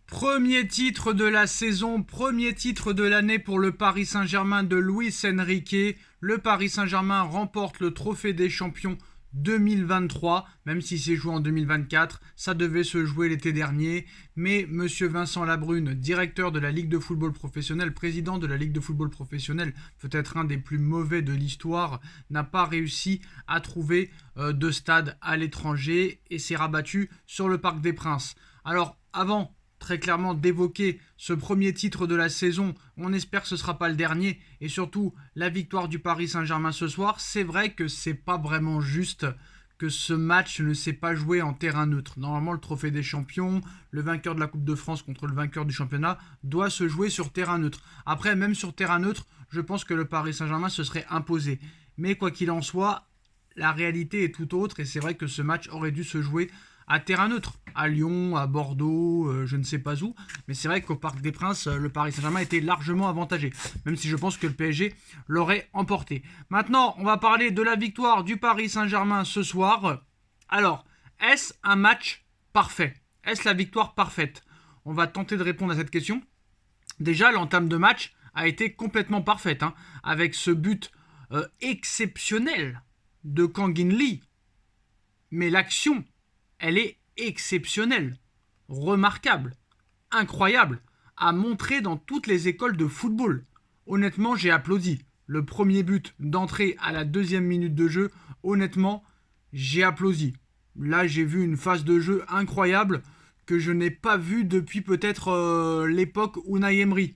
Premier titre de la saison, premier titre de l'année pour le Paris Saint-Germain de Luis Enrique. Le Paris Saint-Germain remporte le trophée des champions 2023, même si c'est joué en 2024, ça devait se jouer l'été dernier, mais monsieur Vincent Labrune, directeur de la Ligue de football professionnel, président de la Ligue de football professionnel, peut-être un des plus mauvais de l'histoire, n'a pas réussi à trouver de stade à l'étranger et s'est rabattu sur le Parc des Princes. Alors, avant très clairement d'évoquer ce premier titre de la saison, on espère que ce ne sera pas le dernier, et surtout la victoire du Paris Saint-Germain ce soir. C'est vrai que c'est pas vraiment juste que ce match ne s'est pas joué en terrain neutre. Normalement, le trophée des champions, le vainqueur de la Coupe de France contre le vainqueur du championnat, doit se jouer sur terrain neutre. Après, même sur terrain neutre, je pense que le Paris Saint-Germain se serait imposé. Mais quoi qu'il en soit, la réalité est tout autre, et c'est vrai que ce match aurait dû se jouer à terrain neutre, à Lyon, à Bordeaux, je ne sais pas où. Mais c'est vrai qu'au Parc des Princes, le Paris Saint-Germain était largement avantagé, même si je pense que le PSG l'aurait emporté. Maintenant, on va parler de la victoire du Paris Saint-Germain ce soir. Alors, est-ce un match parfait? Est-ce la victoire parfaite? On va tenter de répondre à cette question. Déjà, l'entame de match a été complètement parfaite, avec ce but exceptionnel de Kang In Lee. Mais l'action, elle est exceptionnelle, remarquable, incroyable, à montrer dans toutes les écoles de football. Honnêtement, j'ai applaudi. Le premier but d'entrée à la 2e minute de jeu, honnêtement, j'ai applaudi. Là, j'ai vu une phase de jeu incroyable que je n'ai pas vue depuis peut-être l'époque Unai Emery.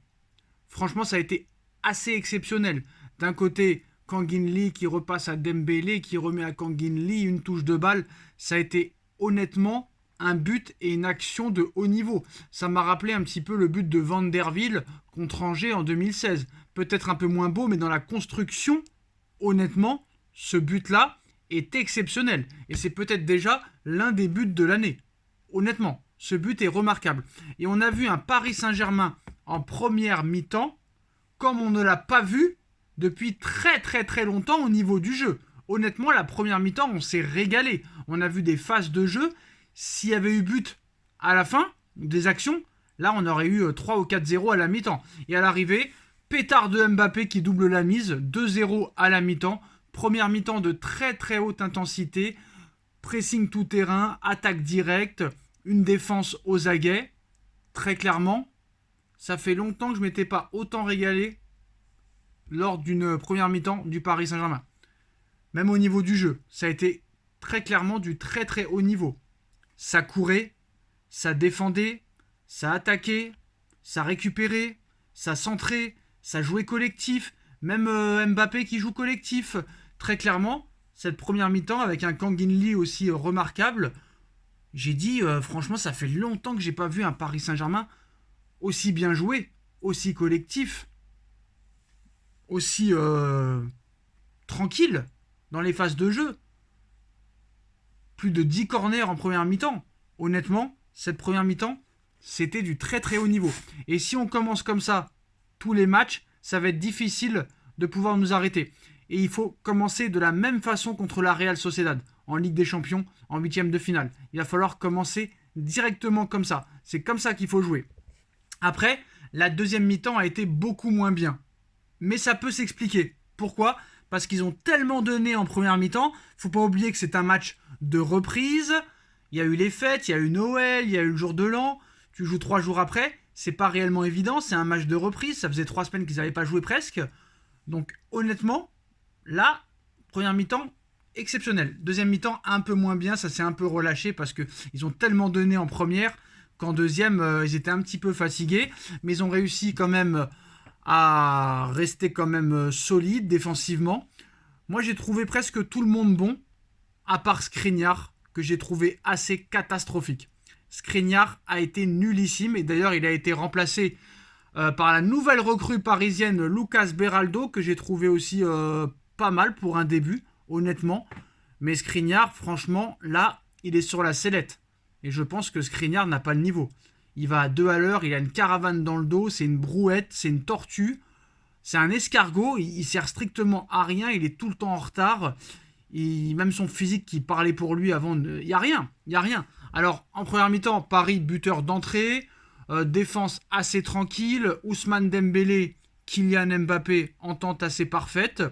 Franchement, ça a été assez exceptionnel. D'un côté, Kang In Lee qui repasse à Dembélé, qui remet à Kang In Lee une touche de balle. Ça a été honnêtement un but et une action de haut niveau. Ça m'a rappelé un petit peu le but de Van der Wiel contre Angers en 2016. Peut-être un peu moins beau, mais dans la construction, honnêtement, ce but-là est exceptionnel. Et c'est peut-être déjà l'un des buts de l'année. Honnêtement, ce but est remarquable. Et on a vu un Paris Saint-Germain en première mi-temps, comme on ne l'a pas vu depuis très très très longtemps au niveau du jeu. Honnêtement, la première mi-temps, on s'est régalé. On a vu des phases de jeu. S'il y avait eu but à la fin, des actions, là, on aurait eu 3 ou 4-0 à la mi-temps. Et à l'arrivée, pétard de Mbappé qui double la mise, 2-0 à la mi-temps. Première mi-temps de très très haute intensité, pressing tout terrain, attaque directe, une défense aux aguets. Très clairement, ça fait longtemps que je ne m'étais pas autant régalé lors d'une première mi-temps du Paris Saint-Germain. Même au niveau du jeu, ça a été très clairement du très très haut niveau. Ça courait, ça défendait, ça attaquait, ça récupérait, ça centrait, ça jouait collectif. Même Mbappé qui joue collectif. Très clairement, cette première mi-temps avec un Kang In Lee aussi remarquable, j'ai dit franchement ça fait longtemps que j'ai pas vu un Paris Saint-Germain aussi bien joué, aussi collectif, aussi tranquille dans les phases de jeu. Plus de 10 corners en première mi-temps. Honnêtement, cette première mi-temps, c'était du très très haut niveau. Et si on commence comme ça tous les matchs, ça va être difficile de pouvoir nous arrêter. Et il faut commencer de la même façon contre la Real Sociedad, en Ligue des Champions, en 8e de finale. Il va falloir commencer directement comme ça. C'est comme ça qu'il faut jouer. Après, la deuxième mi-temps a été beaucoup moins bien. Mais ça peut s'expliquer. Pourquoi ? Parce qu'ils ont tellement donné en première mi-temps. Faut pas oublier que c'est un match de reprise. Il y a eu les fêtes, il y a eu Noël, il y a eu le jour de l'an. Tu joues 3 jours après. C'est pas réellement évident. C'est un match de reprise. Ça faisait 3 semaines qu'ils n'avaient pas joué presque. Donc honnêtement, là, première mi-temps, exceptionnel. Deuxième mi-temps, un peu moins bien. Ça s'est un peu relâché parce qu'ils ont tellement donné en première qu'en deuxième, ils étaient un petit peu fatigués. Mais ils ont réussi quand même à rester quand même solide défensivement. Moi, j'ai trouvé presque tout le monde bon, à part Skriniar, que j'ai trouvé assez catastrophique. Skriniar a été nullissime, et d'ailleurs, il a été remplacé par la nouvelle recrue parisienne Lucas Beraldo, que j'ai trouvé aussi pas mal pour un début, honnêtement. Mais Skriniar, franchement, là, il est sur la sellette. Et je pense que Skriniar n'a pas le niveau. Il va à 2 à l'heure, il a une caravane dans le dos, c'est une brouette, c'est une tortue, c'est un escargot, il sert strictement à rien, il est tout le temps en retard. Même son physique qui parlait pour lui avant, il n'y a rien. Alors, en première mi-temps, Paris buteur d'entrée, Défense assez tranquille. Ousmane Dembélé, Kylian Mbappé, entente assez parfaite.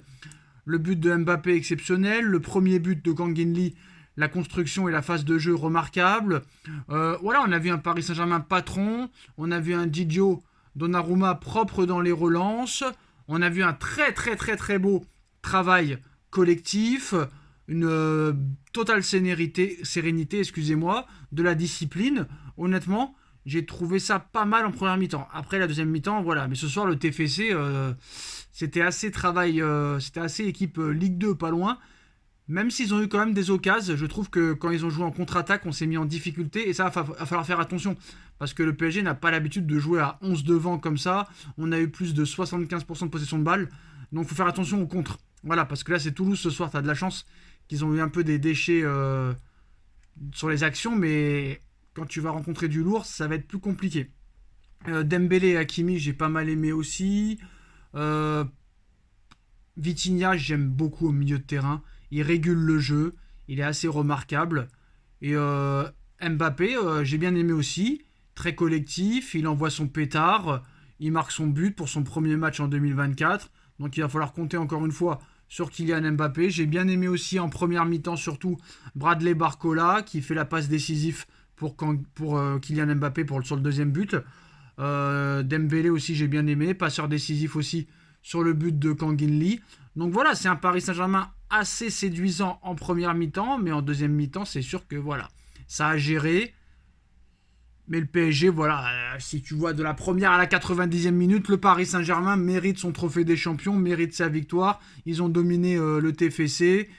Le but de Mbappé exceptionnel. Le premier but de Kang In Lee, la construction et la phase de jeu remarquable. Voilà, on a vu un Paris Saint-Germain patron. On a vu un Didio Donnarumma propre dans les relances. On a vu un très très très très beau travail collectif. Une totale sérénité, excusez-moi, de la discipline. Honnêtement, j'ai trouvé ça pas mal en première mi-temps. Après la deuxième mi-temps, voilà. Mais ce soir, le TFC, c'était assez travail, c'était assez équipe Ligue 2, pas loin. Même s'ils ont eu quand même des occasions, je trouve que quand ils ont joué en contre-attaque, on s'est mis en difficulté. Et ça, va falloir faire attention. Parce que le PSG n'a pas l'habitude de jouer à 11 devant comme ça. On a eu plus de 75% de possession de balle. Donc il faut faire attention au contre. Voilà, parce que là, c'est Toulouse ce soir. Tu as de la chance qu'ils ont eu un peu des déchets sur les actions. Mais quand tu vas rencontrer du lourd, ça va être plus compliqué. Dembélé et Hakimi, j'ai pas mal aimé aussi. Vitinha, j'aime beaucoup au milieu de terrain. Il régule le jeu. Il est assez remarquable. Et Mbappé, j'ai bien aimé aussi. Très collectif. Il envoie son pétard. Il marque son but pour son premier match en 2024. Donc il va falloir compter encore une fois sur Kylian Mbappé. J'ai bien aimé aussi en première mi-temps surtout Bradley Barcola qui fait la passe décisive pour Kylian Mbappé sur le deuxième but. Dembélé aussi j'ai bien aimé. Passeur décisif aussi sur le but de Kang In Lee. Donc voilà, c'est un Paris Saint-Germain assez séduisant en première mi-temps, mais en deuxième mi-temps, c'est sûr que voilà, ça a géré. Mais le PSG, voilà, si tu vois de la première à la 90e minute, le Paris Saint-Germain mérite son trophée des champions, mérite sa victoire. Ils ont dominé le TFC.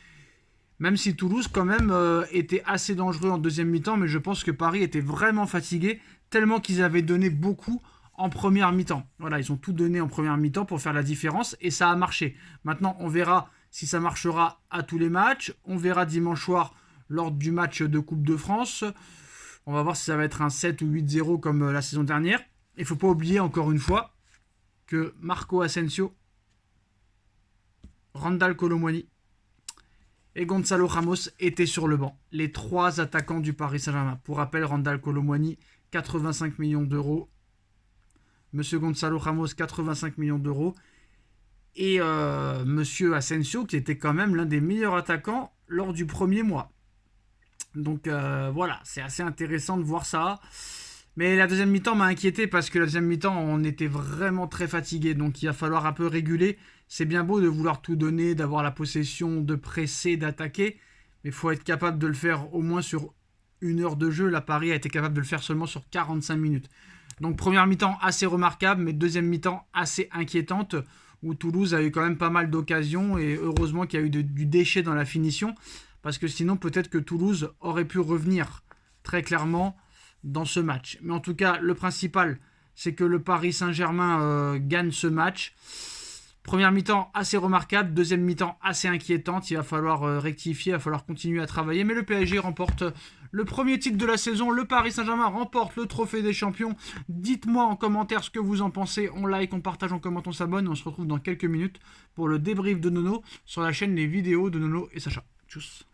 Même si Toulouse, quand même, était assez dangereux en deuxième mi-temps, mais je pense que Paris était vraiment fatigué, tellement qu'ils avaient donné beaucoup en première mi-temps. Voilà, ils ont tout donné en première mi-temps pour faire la différence, et ça a marché. Maintenant, on verra si ça marchera à tous les matchs. On verra dimanche soir lors du match de Coupe de France. On va voir si ça va être un 7 ou 8-0 comme la saison dernière. Il ne faut pas oublier encore une fois que Marco Asensio, Randal Kolo Muani et Gonzalo Ramos étaient sur le banc. Les trois attaquants du Paris Saint-Germain. Pour rappel, Randal Kolo Muani, 85 millions d'euros. Monsieur Gonzalo Ramos, 85 millions d'euros. Et Monsieur Asensio, qui était quand même l'un des meilleurs attaquants lors du premier mois. Donc voilà, c'est assez intéressant de voir ça. Mais la deuxième mi-temps m'a inquiété parce que la deuxième mi-temps, on était vraiment très fatigué. Donc il va falloir un peu réguler. C'est bien beau de vouloir tout donner, d'avoir la possession, de presser, d'attaquer. Mais il faut être capable de le faire au moins sur une heure de jeu. La Paris a été capable de le faire seulement sur 45 minutes. Donc première mi-temps assez remarquable, mais deuxième mi-temps assez inquiétante, où Toulouse a eu quand même pas mal d'occasions. Et heureusement qu'il y a eu du déchet dans la finition. Parce que sinon, peut-être que Toulouse aurait pu revenir très clairement dans ce match. Mais en tout cas, le principal, c'est que le Paris Saint-Germain gagne ce match. Première mi-temps assez remarquable, deuxième mi-temps assez inquiétante. Il va falloir rectifier, il va falloir continuer à travailler. Mais le PSG remporte le premier titre de la saison. Le Paris Saint-Germain remporte le trophée des champions. Dites-moi en commentaire ce que vous en pensez. On like, on partage, on commente, on s'abonne. On se retrouve dans quelques minutes pour le débrief de Nono sur la chaîne Les Vidéos de Nono et Sacha. Tchuss.